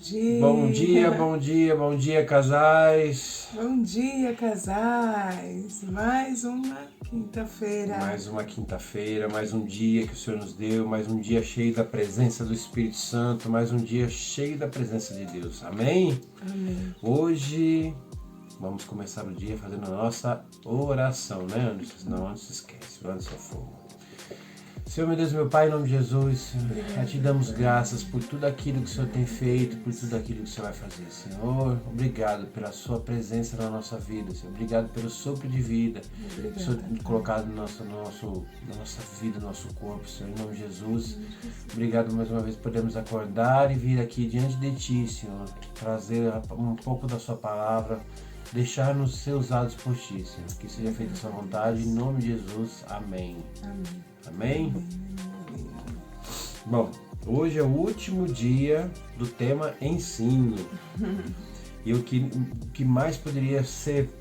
dia. Bom dia, casais. Bom dia, casais. Mais uma quinta-feira. Mais um dia que o Senhor nos deu, mais um dia cheio da presença do Espírito Santo, mais um dia cheio da presença de Deus. Amém? Amém. Hoje vamos começar o dia fazendo a nossa oração, né, Anderson? Senão não se esquece, vamos ao fogo. Senhor, meu Deus, meu Pai, em nome de Jesus, a Te damos graças por tudo aquilo que o Senhor tem feito, por tudo aquilo que o Senhor vai fazer. Senhor, obrigado pela Sua presença na nossa vida, Senhor. Obrigado pelo sopro de vida que o Senhor tem colocado na nossa vida, no nosso corpo, Senhor, em nome de Jesus. Obrigado mais uma vez por podermos acordar e vir aqui diante de Ti, Senhor, trazer um pouco da Sua palavra, deixar-nos ser usados por Ti, Senhor. Que seja feita a Sua vontade, em nome de Jesus. Amém. Amém? Bom, hoje é o último dia do tema ensino. E o que mais poderia ser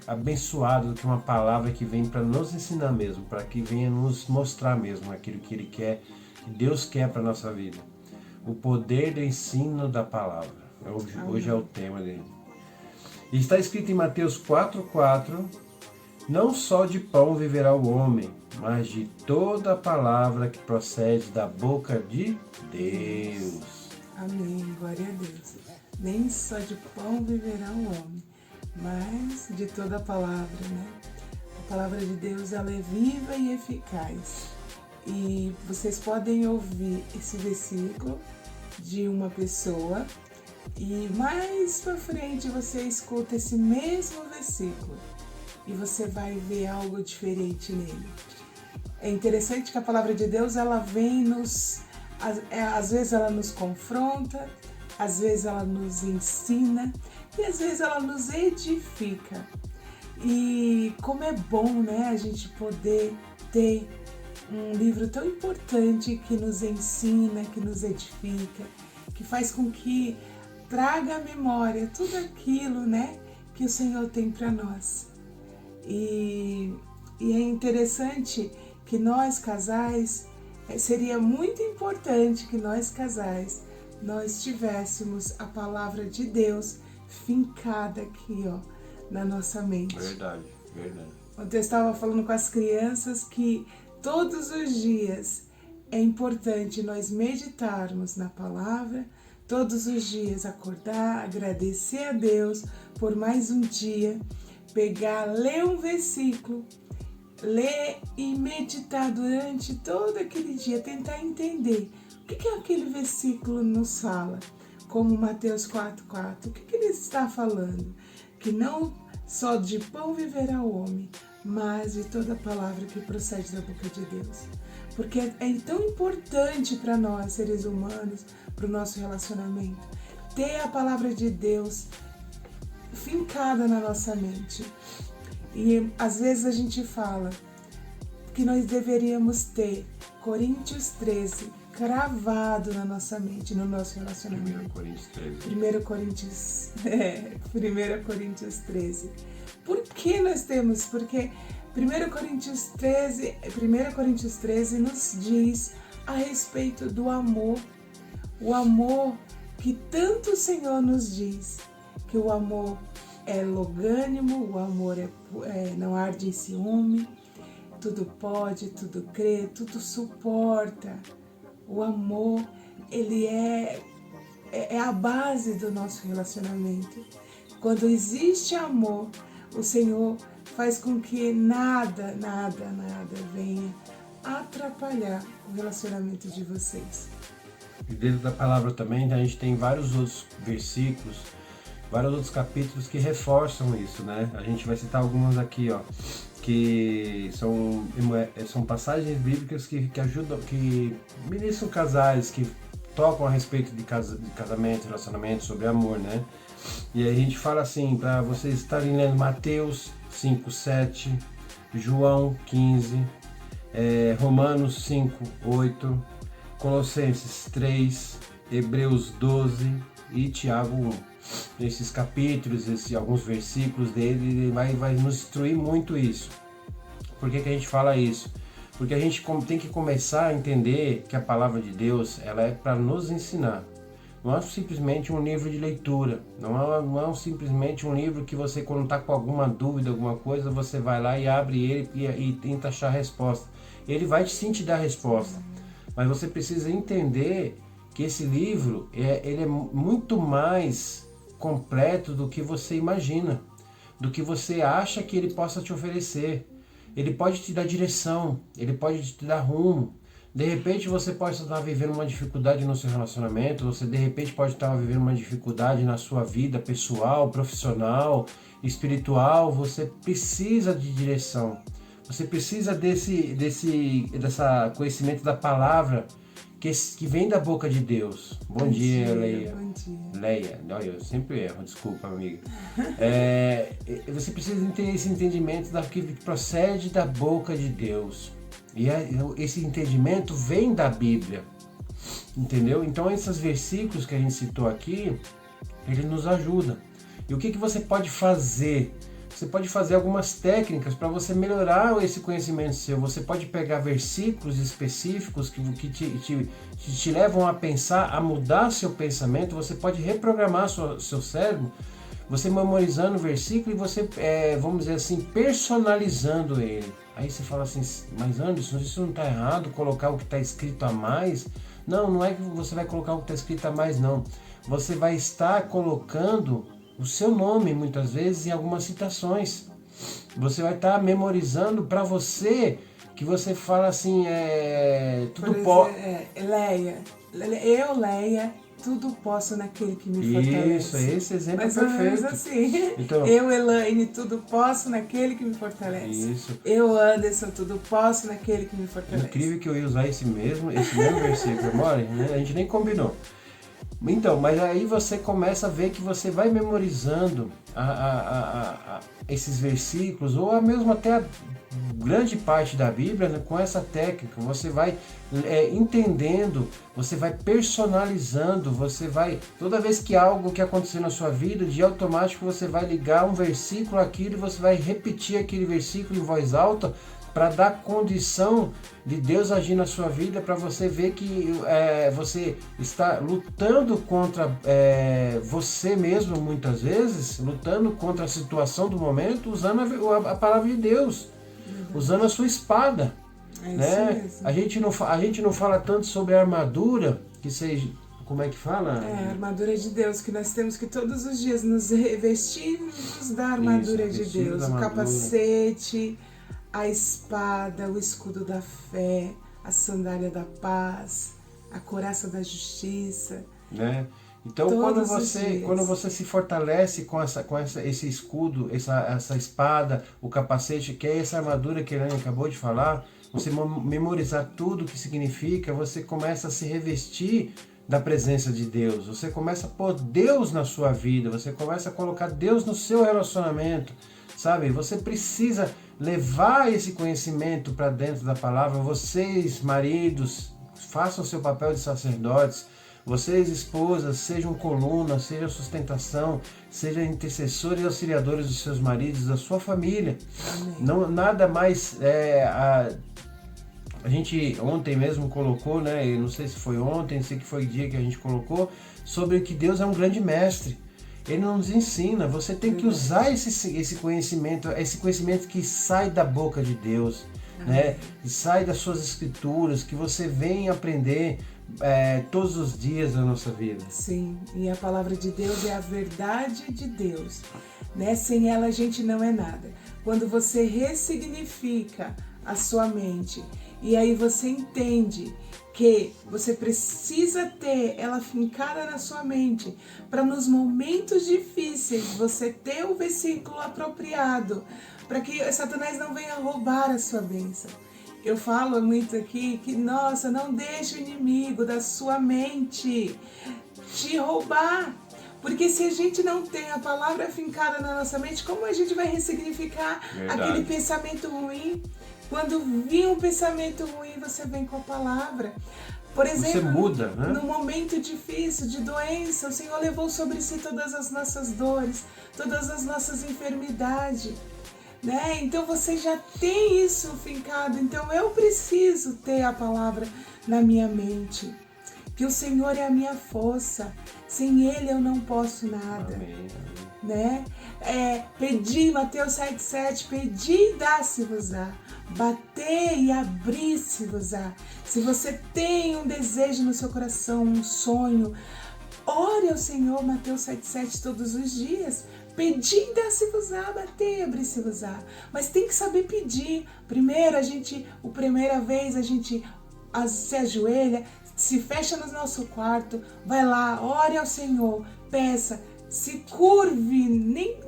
abençoado do que uma palavra que vem para nos ensinar mesmo, para que venha nos mostrar mesmo aquilo que Ele quer, que Deus quer para a nossa vida. O poder do ensino da palavra. Hoje é o tema dele. E está escrito em Mateus 4:4, não só de pão viverá o homem, mas de toda a palavra que procede da boca de Deus. Amém, glória a Deus. Nem só de pão viverá o homem, mas de toda a palavra, né? A palavra de Deus, ela é viva e eficaz. E vocês podem ouvir esse versículo de uma pessoa e mais pra frente você escuta esse mesmo versículo e você vai ver algo diferente nele. É interessante que a palavra de Deus, ela vem às vezes ela nos confronta, às vezes ela nos ensina e às vezes ela nos edifica. E como é bom, né, a gente poder ter um livro tão importante que nos ensina, que nos edifica, que faz com que traga à memória tudo aquilo, né, que o Senhor tem para nós. E é interessante que nós casais, seria muito importante que nós casais, nós tivéssemos a palavra de Deus fincada aqui, ó, na nossa mente. Verdade. Ontem eu estava falando com as crianças que todos os dias é importante nós meditarmos na palavra, todos os dias acordar, agradecer a Deus por mais um dia, pegar, ler um versículo, ler e meditar durante todo aquele dia, tentar entender o que aquele versículo nos fala, como Mateus 4:4, o que ele está falando? Que não só de pão viverá o homem, mas de toda a palavra que procede da boca de Deus. Porque é tão importante para nós, seres humanos, para o nosso relacionamento, ter a palavra de Deus fincada na nossa mente. E às vezes a gente fala que nós deveríamos ter Coríntios 13 cravado na nossa mente, no nosso relacionamento. 1 Coríntios 13. Por que nós temos? Porque 1 Coríntios 13 nos diz a respeito do amor. O amor que tanto o Senhor nos diz, que o amor é longânimo, o amor não arde em ciúme, tudo pode, tudo crê, tudo suporta. O amor, ele é a base do nosso relacionamento. Quando existe amor, o Senhor faz com que nada venha atrapalhar o relacionamento de vocês. E dentro da palavra também a gente tem vários outros versículos, vários outros capítulos que reforçam isso, né? A gente vai citar algumas aqui, ó, que são passagens bíblicas que ajudam, que ministram casais, que tocam a respeito de casamento, relacionamento, sobre amor, né? E aí a gente fala assim, para vocês estarem lendo Mateus 5:7, João 15, Romanos 5:8, Colossenses 3, Hebreus 12 e Tiago 1. Esses capítulos, alguns versículos dele, ele vai nos instruir muito isso. Por que a gente fala isso? Porque a gente tem que começar a entender que a palavra de Deus, ela é para nos ensinar. não é simplesmente um livro de leitura, não é simplesmente um livro que você, quando está com alguma dúvida, alguma coisa, você vai lá e abre ele e tenta achar a resposta. Ele vai sim te dar a resposta, mas você precisa entender que esse livro ele é muito mais completo do que você imagina, do que você acha que ele possa te oferecer. Ele pode te dar direção, ele pode te dar rumo. De repente você pode estar vivendo uma dificuldade no seu relacionamento, você de repente pode estar vivendo uma dificuldade na sua vida pessoal, profissional, espiritual. Você precisa de direção, você precisa desse conhecimento da palavra que vem da boca de Deus. Bom dia, Leia. Bom dia. Leia, não, eu sempre erro, desculpa, amiga. Você precisa ter esse entendimento daquilo que procede da boca de Deus. E esse entendimento vem da Bíblia, entendeu? Então esses versículos que a gente citou aqui, ele nos ajuda. E o que você pode fazer? Você pode fazer algumas técnicas para você melhorar esse conhecimento seu. Você pode pegar versículos específicos que te levam a pensar, a mudar seu pensamento. Você pode reprogramar seu cérebro, você memorizando o versículo e você, vamos dizer assim, personalizando ele. Aí você fala assim, mas Anderson, isso não está errado, colocar o que está escrito a mais? Não é que você vai colocar o que está escrito a mais, não. Você vai estar colocando o seu nome, muitas vezes, em algumas citações. Você vai estar memorizando para você, que você fala assim, tudo pode... Leia, tudo posso naquele que me fortalece. Isso, esse exemplo mais é perfeito. Ou menos assim. Então, eu, Elaine, tudo posso naquele que me fortalece. Isso. Eu, Anderson, tudo posso naquele que me fortalece. Incrível que eu ia usar esse mesmo versículo, amor, né? A gente nem combinou. Então, mas aí você começa a ver que você vai memorizando esses versículos, ou mesmo até a grande parte da Bíblia, né, com essa técnica. Você vai entendendo, você vai personalizando, você vai, toda vez que algo que acontecer na sua vida, de automático você vai ligar um versículo àquilo e você vai repetir aquele versículo em voz alta, para dar condição de Deus agir na sua vida, para você ver que você está lutando contra você mesmo, muitas vezes, lutando contra a situação do momento, usando a palavra de Deus, usando a sua espada. Né? A gente não fala tanto sobre a armadura, que seja, como é que fala? A armadura de Deus, que nós temos que todos os dias nos revestirmos da armadura de Deus, o capacete, a espada, o escudo da fé, a sandália da paz, a couraça da justiça. Né? Então, quando você se fortalece com esse escudo, essa espada, o capacete, que é essa armadura que a Helene acabou de falar, você memorizar tudo o que significa, você começa a se revestir da presença de Deus, você começa a pôr Deus na sua vida, você começa a colocar Deus no seu relacionamento, sabe? Você precisa levar esse conhecimento para dentro da palavra. Vocês, maridos, façam o seu papel de sacerdotes. Vocês, esposas, sejam coluna, sejam sustentação, sejam intercessores e auxiliadores dos seus maridos, da sua família. Não, nada mais... A gente ontem mesmo colocou, né? Eu não sei se foi ontem, não sei que foi o dia que a gente colocou, sobre que Deus é um grande mestre. Ele nos ensina, você tem que usar esse conhecimento que sai da boca de Deus, né? Que sai das suas escrituras, que você vem aprender todos os dias da nossa vida. Sim, e a palavra de Deus é a verdade de Deus, né? Sem ela a gente não é nada. Quando você ressignifica a sua mente e aí você entende que você precisa ter ela fincada na sua mente para nos momentos difíceis você ter o versículo apropriado, para que Satanás não venha roubar a sua bênção. Eu falo muito aqui que, nossa, não deixe o inimigo da sua mente te roubar. Porque se a gente não tem a palavra fincada na nossa mente, como a gente vai ressignificar aquele pensamento ruim? Quando vir um pensamento ruim, você vem com a palavra. Por exemplo, você muda, né? No momento difícil de doença, o Senhor levou sobre si todas as nossas dores, todas as nossas enfermidades. Né? Então você já tem isso fincado. Então eu preciso ter a palavra na minha mente. que o Senhor é a minha força. Sem Ele eu não posso nada. Amém. Né? Pedi, Mateus 7,7, pedi e dá-se-vos-á, bater e abrir-se-vos-á. Se você tem um desejo no seu coração, um sonho, ore ao Senhor, Mateus 7,7, todos os dias. Pedir e dá-se-vos-á, bater e abrir-se-vos-á. Mas tem que saber pedir. Primeira vez a gente se ajoelha, se fecha no nosso quarto, vai lá, ore ao Senhor, peça, se curve, nem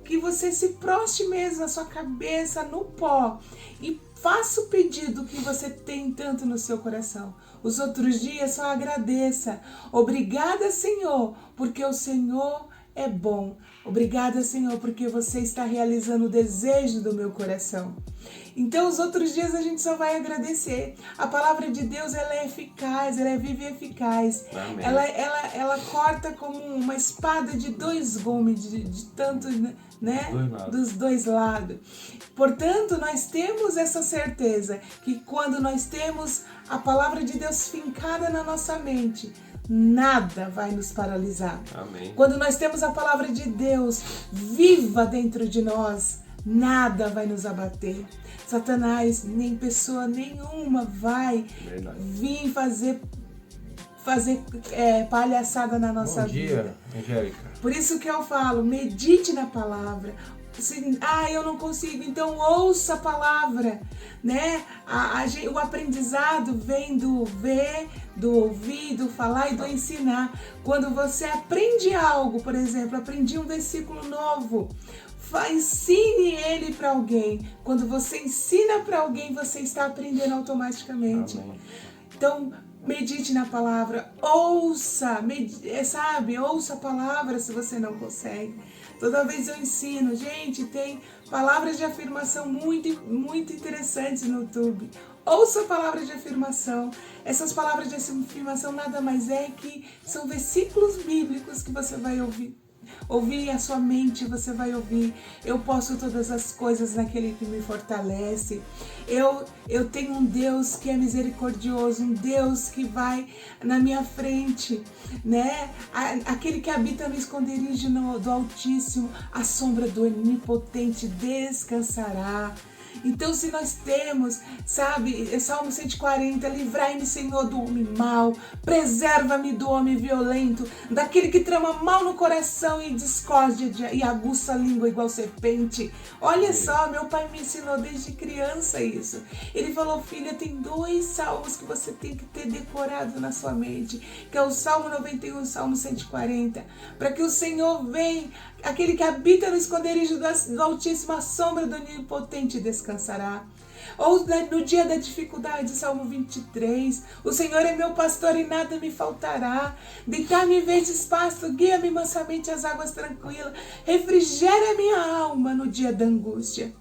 que você se proste mesmo a sua cabeça no pó e faça o pedido que você tem tanto no seu coração. Os outros dias só agradeça. Obrigada, Senhor, porque o Senhor é bom. Obrigada, Senhor, porque você está realizando o desejo do meu coração. Então, os outros dias a gente só vai agradecer. A palavra de Deus, ela é eficaz, ela é viva e eficaz. Amém. Ela corta como uma espada de dois gumes, de tanto, né? Dos dois lados. Portanto, nós temos essa certeza que quando nós temos a palavra de Deus fincada na nossa mente, nada vai nos paralisar. Amém. Quando nós temos a palavra de Deus viva dentro de nós, nada vai nos abater. Satanás, nem pessoa nenhuma vai vir fazer palhaçada na nossa vida. Bom dia, Angélica. Por isso que eu falo, medite na palavra. Eu não consigo, então ouça a palavra, né? O aprendizado vem do ver, do ouvir, do falar e do ensinar. Quando você aprende algo, por exemplo, aprendi um versículo novo, ensine ele para alguém. Quando você ensina para alguém, você está aprendendo automaticamente. Amém. Então, medite na palavra, ouça, ouça a palavra se você não consegue. Toda vez eu ensino, gente, tem palavras de afirmação muito, muito interessantes no YouTube. Ouça a palavra de afirmação. Essas palavras de afirmação nada mais é que são versículos bíblicos que você vai ouvir a sua mente, você vai ouvir. Eu posso todas as coisas naquele que me fortalece. Eu tenho um Deus que é misericordioso, um Deus que vai na minha frente, né? Aquele que habita no esconderijo do Altíssimo, a sombra do Onipotente descansará. Então, se nós temos, Salmo 140, livrai-me, Senhor, do homem mau, preserva-me do homem violento, daquele que trama mal no coração e discórdia e aguça a língua igual serpente. Olha só, meu pai me ensinou desde criança isso. Ele falou, filha, tem 2 salmos que você tem que ter decorado na sua mente, que é o Salmo 91 e o Salmo 140, para que o Senhor venha, aquele que habita no esconderijo do Altíssimo, a sombra do Onipotente descansará. Ou no dia da dificuldade, Salmo 23, o Senhor é meu pastor e nada me faltará. Deitar-me em verdes pastos, guia-me mansamente às águas tranquilas, refrigera minha alma no dia da angústia.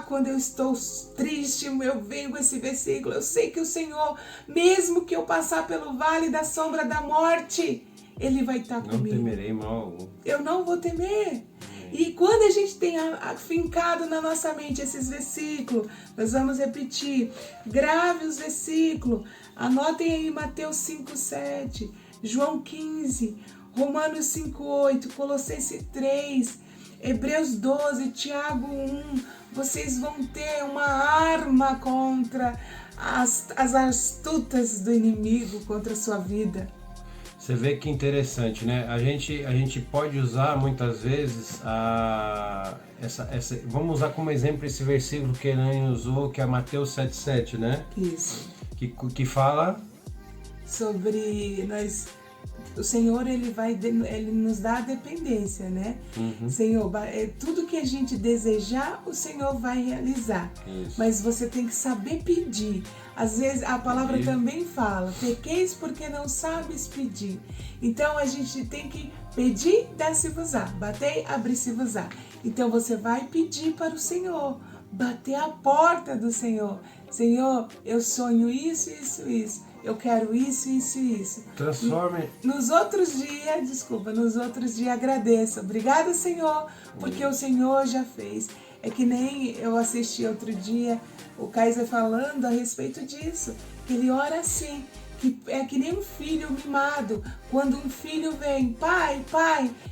Quando eu estou triste, eu venho com esse versículo, eu sei que o Senhor, mesmo que eu passar pelo vale da sombra da morte, Ele vai estar comigo. Não temerei mal algum. Eu não vou temer. E quando a gente tem afincado na nossa mente esses versículos, nós vamos repetir. Grave os versículos. Anotem aí Mateus 5,7, João 15, Romanos 5,8, Colossenses 3, Hebreus 12, Tiago 1. Vocês vão ter uma arma contra as astutas do inimigo, contra a sua vida. Você vê que interessante, né? A gente pode usar muitas vezes vamos usar como exemplo esse versículo que Elaine usou, que é Mateus 7,7, né? Isso. Que fala sobre o Senhor, ele nos dá a dependência, né? Uhum. Senhor, tudo que a gente desejar, o Senhor vai realizar. Isso. Mas você tem que saber pedir. Às vezes a palavra também fala, pequeis porque não sabes pedir. Então a gente tem que pedir, dá-se-vos-á, batei, abri-se-vos-á. Então você vai pedir para o Senhor, bater a porta do Senhor. Senhor, eu sonho isso, isso, isso. Eu quero isso, isso e isso. Transforme. Nos outros dias agradeça. Obrigada, Senhor, porque o Senhor já fez. É que nem eu assisti outro dia o Kaiser falando a respeito disso, que ele ora assim, que é que nem um filho mimado. Quando um filho vem, pai,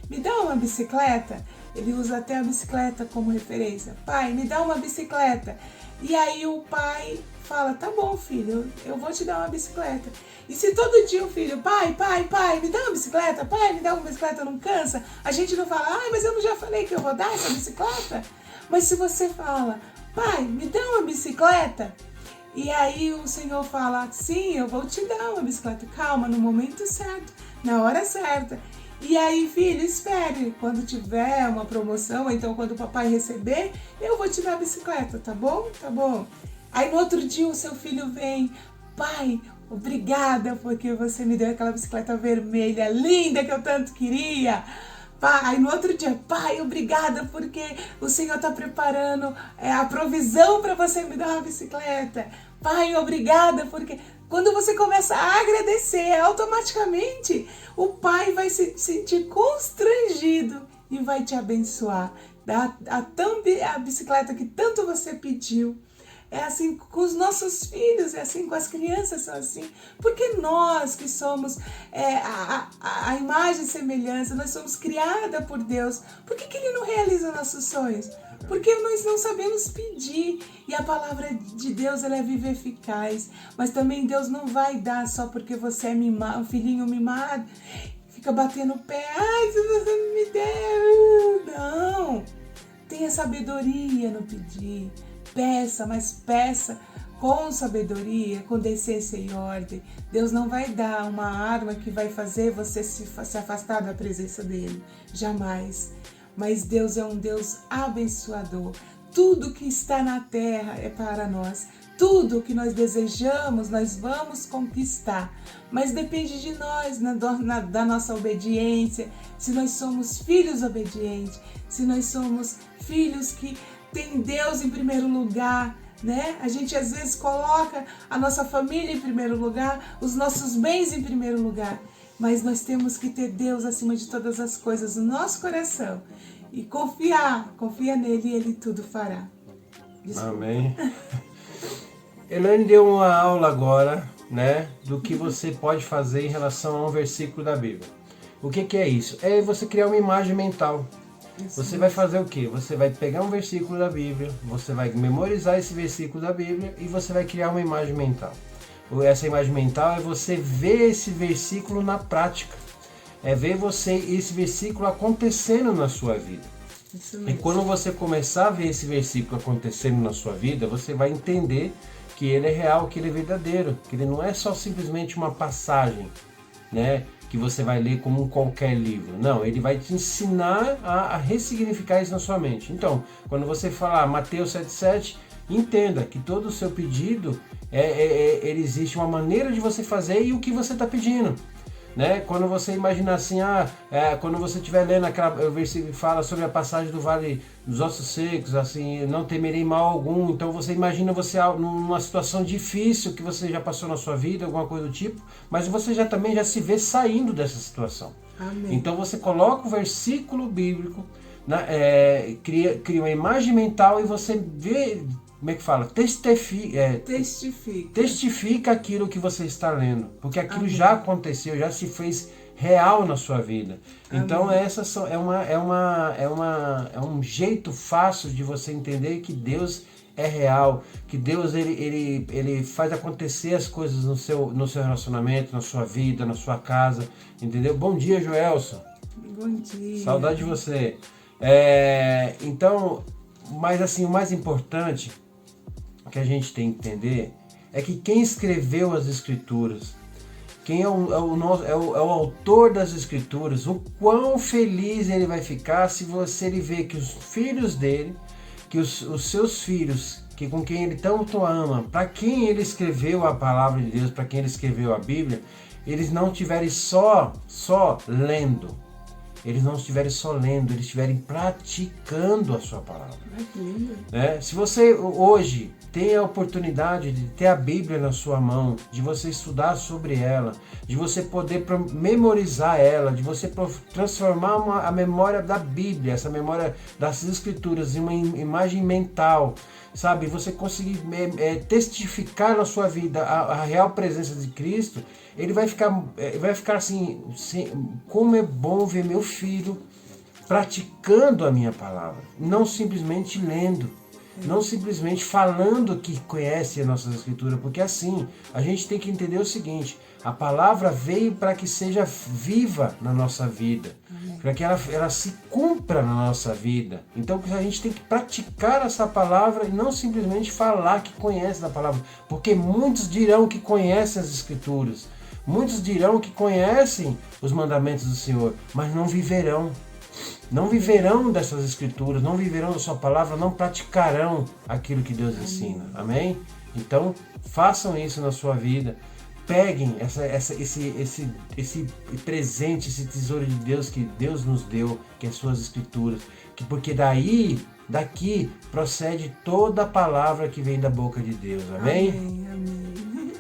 me dá uma bicicleta. Ele usa até a bicicleta como referência. Pai, me dá uma bicicleta. E aí o pai fala, tá bom, filho, eu vou te dar uma bicicleta. E se todo dia o filho, pai, me dá uma bicicleta, pai, me dá uma bicicleta, não cansa? A gente não fala, mas eu não já falei que eu vou dar essa bicicleta? Mas se você fala, pai, me dá uma bicicleta, e aí o Senhor fala, sim, eu vou te dar uma bicicleta, calma, no momento certo, na hora certa. E aí, filho, espere, quando tiver uma promoção, ou então quando o papai receber, eu vou te dar a bicicleta, tá bom? Tá bom. Aí no outro dia o seu filho vem, pai, obrigada porque você me deu aquela bicicleta vermelha linda que eu tanto queria. Pai, no outro dia, pai, obrigada porque o Senhor está preparando a provisão para você me dar uma bicicleta. Pai, obrigada porque quando você começa a agradecer, automaticamente o pai vai se sentir constrangido e vai te abençoar. A bicicleta que tanto você pediu. É assim com os nossos filhos, é assim com as crianças, são assim. Porque nós que somos a imagem e semelhança, nós somos criadas por Deus. Por que Ele não realiza nossos sonhos? Porque nós não sabemos pedir. E a palavra de Deus, ela é viva e eficaz. Mas também Deus não vai dar só porque você é mimado, um filhinho mimado. Fica batendo o pé. Ai, se você não me der. Não. Tenha sabedoria no pedir. Peça, mas peça com sabedoria, com decência e ordem. Deus não vai dar uma arma que vai fazer você se afastar da presença dele. Jamais. Mas Deus é um Deus abençoador. Tudo que está na terra é para nós. Tudo que nós desejamos, nós vamos conquistar. Mas depende de nós, da nossa obediência. Se nós somos filhos obedientes, se nós somos filhos que tem Deus em primeiro lugar, né? A gente às vezes coloca a nossa família em primeiro lugar, os nossos bens em primeiro lugar, mas nós temos que ter Deus acima de todas as coisas no nosso coração e confia nele e ele tudo fará. Desculpa. Amém. Elaine deu uma aula agora, né, do que você pode fazer em relação a um versículo da Bíblia. O que é isso? É você criar uma imagem mental. Você vai fazer o quê? Você vai pegar um versículo da Bíblia, você vai memorizar esse versículo da Bíblia e você vai criar uma imagem mental. Essa imagem mental é você ver esse versículo na prática. É ver esse versículo acontecendo na sua vida. E quando você começar a ver esse versículo acontecendo na sua vida, você vai entender que ele é real, que ele é verdadeiro, que ele não é só simplesmente uma passagem, né, que você vai ler como um qualquer livro. Não, ele vai te ensinar a ressignificar isso na sua mente. Então, quando você falar Mateus 7,7, entenda que todo o seu pedido, ele existe uma maneira de você fazer e o que você está pedindo. Né? Quando você imagina assim, quando você estiver lendo aquela versículo que fala sobre a passagem do vale dos ossos secos, assim, não temerei mal algum, então você imagina você numa situação difícil que você já passou na sua vida, alguma coisa do tipo, mas você também já se vê saindo dessa situação. Amém. Então você coloca o versículo bíblico, né, cria uma imagem mental e você vê, como é que fala? Testifica aquilo que você está lendo, porque aquilo Amém. já aconteceu, já se fez real na sua vida. Amém. Então é um jeito fácil de você entender que Deus é real, que Deus ele faz acontecer as coisas no seu relacionamento, na sua vida, na sua casa, entendeu? Bom dia, Joelson. Bom dia. Saudade de você. Então, mas assim, o mais importante que a gente tem que entender é que quem escreveu as Escrituras, quem é o autor das Escrituras, o quão feliz ele vai ficar se ele ver que os filhos dele, que os seus filhos, que com quem ele tanto ama, para quem ele escreveu a palavra de Deus, para quem ele escreveu a Bíblia, eles não estiverem só lendo, eles não estiverem só lendo, eles estiverem praticando a sua palavra. Que lindo. Se você hoje tem a oportunidade de ter a Bíblia na sua mão, de você estudar sobre ela, de você poder memorizar ela, de você transformar a memória da Bíblia, essa memória das Escrituras em uma imagem mental, sabe? Você conseguir testificar na sua vida a real presença de Cristo, ele vai ficar assim, como é bom ver meu filho praticando a minha palavra, não simplesmente lendo. Não simplesmente falando que conhece as nossas escrituras, porque assim, a gente tem que entender o seguinte, a palavra veio para que seja viva na nossa vida, para que ela se cumpra na nossa vida. Então a gente tem que praticar essa palavra e não simplesmente falar que conhece a palavra, porque muitos dirão que conhecem as escrituras, muitos dirão que conhecem os mandamentos do Senhor, mas não viverão. Não viverão dessas escrituras, não viverão da sua palavra, não praticarão aquilo que Deus ensina. Amém? Então, façam isso na sua vida. Peguem esse presente, esse tesouro de Deus que Deus nos deu, que é as suas escrituras. Porque daqui procede toda a palavra que vem da boca de Deus. Amém? Amém, amém.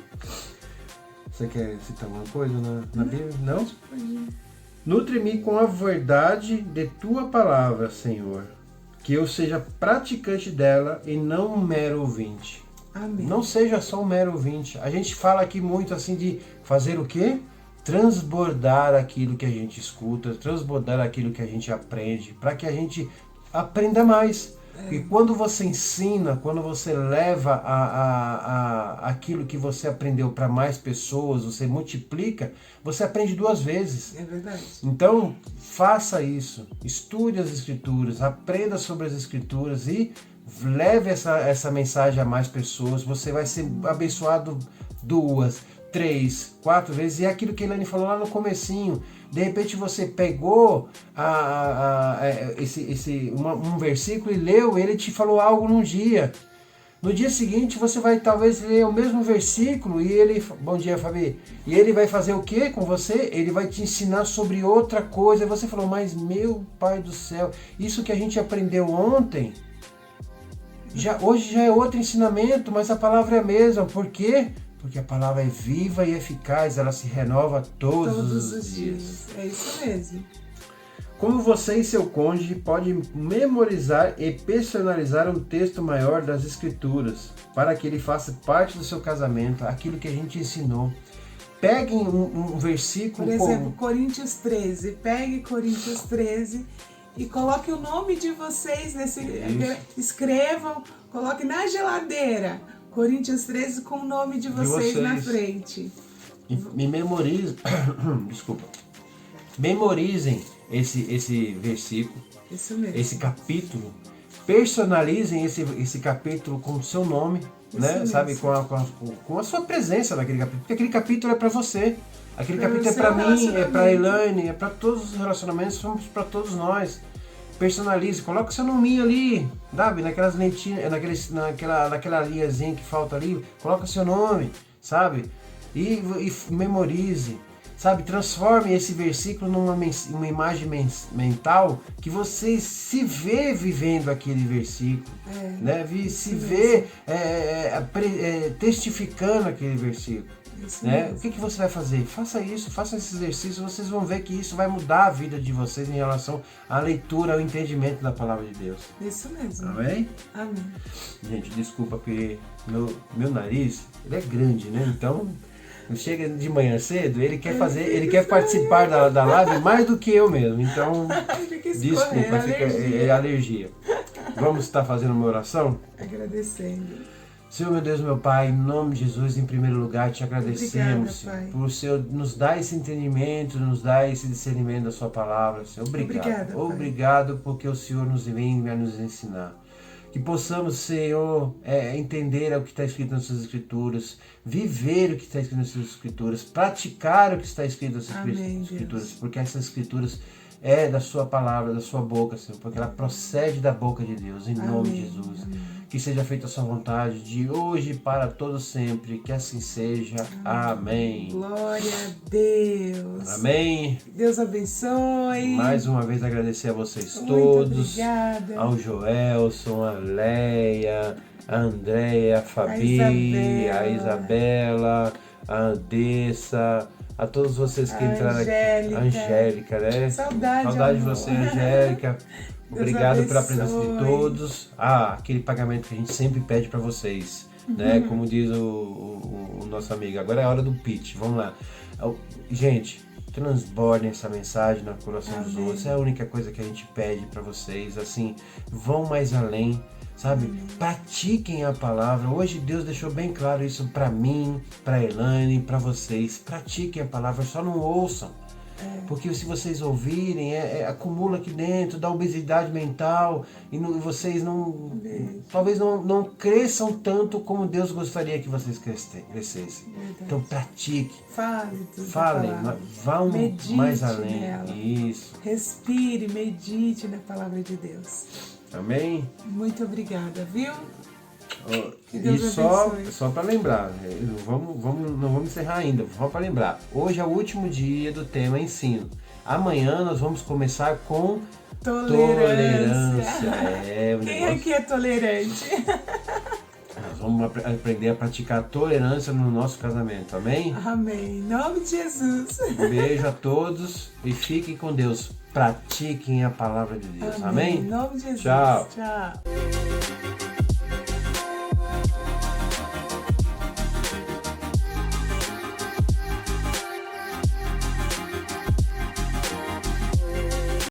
Você quer citar alguma coisa na Bíblia? Não? Nutre-me com a verdade de tua palavra, Senhor, que eu seja praticante dela e não um mero ouvinte. Amém. Não seja só um mero ouvinte. A gente fala aqui muito assim de fazer o quê? Transbordar aquilo que a gente escuta, transbordar aquilo que a gente aprende, para que a gente aprenda mais. E quando você ensina, quando você leva aquilo que você aprendeu para mais pessoas, você multiplica, você aprende 2 vezes. É verdade. Então, faça isso. Estude as Escrituras, aprenda sobre as Escrituras e leve essa mensagem a mais pessoas. Você vai ser abençoado 2, 3, 4 vezes. E é aquilo que a Elaine falou lá no comecinho. De repente você pegou um versículo e leu, ele te falou algo num dia. No dia seguinte você vai talvez ler o mesmo versículo e ele... Bom dia, Fabi. E ele vai fazer o que com você? Ele vai te ensinar sobre outra coisa. E você falou, mas meu Pai do céu, isso que a gente aprendeu ontem, hoje já é outro ensinamento, mas a palavra é a mesma. Por quê? Porque a palavra é viva e eficaz, ela se renova todos os dias. É isso mesmo. Como você e seu cônjuge podem memorizar e personalizar um texto maior das Escrituras, para que ele faça parte do seu casamento, aquilo que a gente ensinou. Peguem um versículo... Por exemplo, Coríntios 13. Pegue Coríntios 13 e coloque o nome de vocês nesse... Escrevam, coloque na geladeira. Coríntios 13 com o nome de vocês na frente. E memorizem, desculpa, memorizem esse versículo, Isso mesmo. esse capítulo, personalizem esse capítulo com o seu nome, né? Mesmo. Sabe, com a sua presença naquele capítulo, porque aquele capítulo é para você, aquele capítulo é seu para mim, é para relacionamento. Elaine, é para todos os relacionamentos, somos para todos nós. Personalize, coloca o seu nominho ali, sabe, naquelas lentinhas, naquela linhazinha que falta ali, coloca o seu nome, sabe, e memorize, sabe, transforme esse versículo numa imagem mental que você se vê vivendo aquele versículo, né, se vê testificando aquele versículo. Né? O que você vai fazer? Faça isso, faça esse exercício, vocês vão ver que isso vai mudar a vida de vocês em relação à leitura, ao entendimento da palavra de Deus. Isso mesmo. Amém? Amém. Gente, desculpa porque meu nariz, ele é grande, né? Então, chega de manhã cedo, ele quer participar da live mais do que eu mesmo. Então, desculpa, é alergia. Vamos estar fazendo uma oração? Agradecendo. Senhor, meu Deus, meu Pai, em nome de Jesus, em primeiro lugar, te agradecemos, Obrigada, Pai. por o Senhor nos dar esse entendimento, nos dar esse discernimento da sua palavra, Senhor. Obrigado. Obrigado porque o Senhor nos vem a nos ensinar. Que possamos, Senhor, entender o que está escrito nas suas Escrituras, viver o que está escrito nas suas Escrituras, praticar o que está escrito nas suas Escrituras, Deus. Porque essas Escrituras é da sua palavra, da sua boca, Senhor, porque ela procede da boca de Deus, em nome de Jesus. Amém. que seja feita a sua vontade, de hoje para todo sempre, que assim seja. Amém. Glória a Deus. Amém. Deus abençoe. Mais uma vez agradecer a vocês Muito todos, obrigada. ao Joelson, a Leia, a Andréia, a Fabi, a Isabela, a Andessa, a todos vocês que entraram aqui. A Angélica, né? Saudade de você, Angélica. Obrigado pela presença de todos. Aquele pagamento que a gente sempre pede para vocês, né? Como diz o nosso amigo. Agora é a hora do pitch. Vamos lá. Gente, transbordem essa mensagem no coração dos outros. É a única coisa que a gente pede para vocês. Assim, vão mais além. Sabe? Pratiquem a palavra. Hoje Deus deixou bem claro isso para mim, para Elaine, para vocês. Pratiquem a palavra, só não ouçam. Porque se vocês ouvirem, acumula aqui dentro, dá obesidade mental e vocês talvez não cresçam tanto como Deus gostaria que vocês crescessem. Então pratique. Falem, vão mais além. Nela. Isso. Respire, medite na palavra de Deus. Amém? Muito obrigada, viu? E só para lembrar, não vamos encerrar ainda, só para lembrar. Hoje é o último dia do tema ensino. Amanhã nós vamos começar com tolerância. Quem aqui é tolerante? Nós vamos aprender a praticar tolerância no nosso casamento, amém? Amém. Em nome de Jesus. Um beijo a todos e fiquem com Deus. Pratiquem a palavra de Deus, amém? Em nome de Jesus. Tchau. Tchau.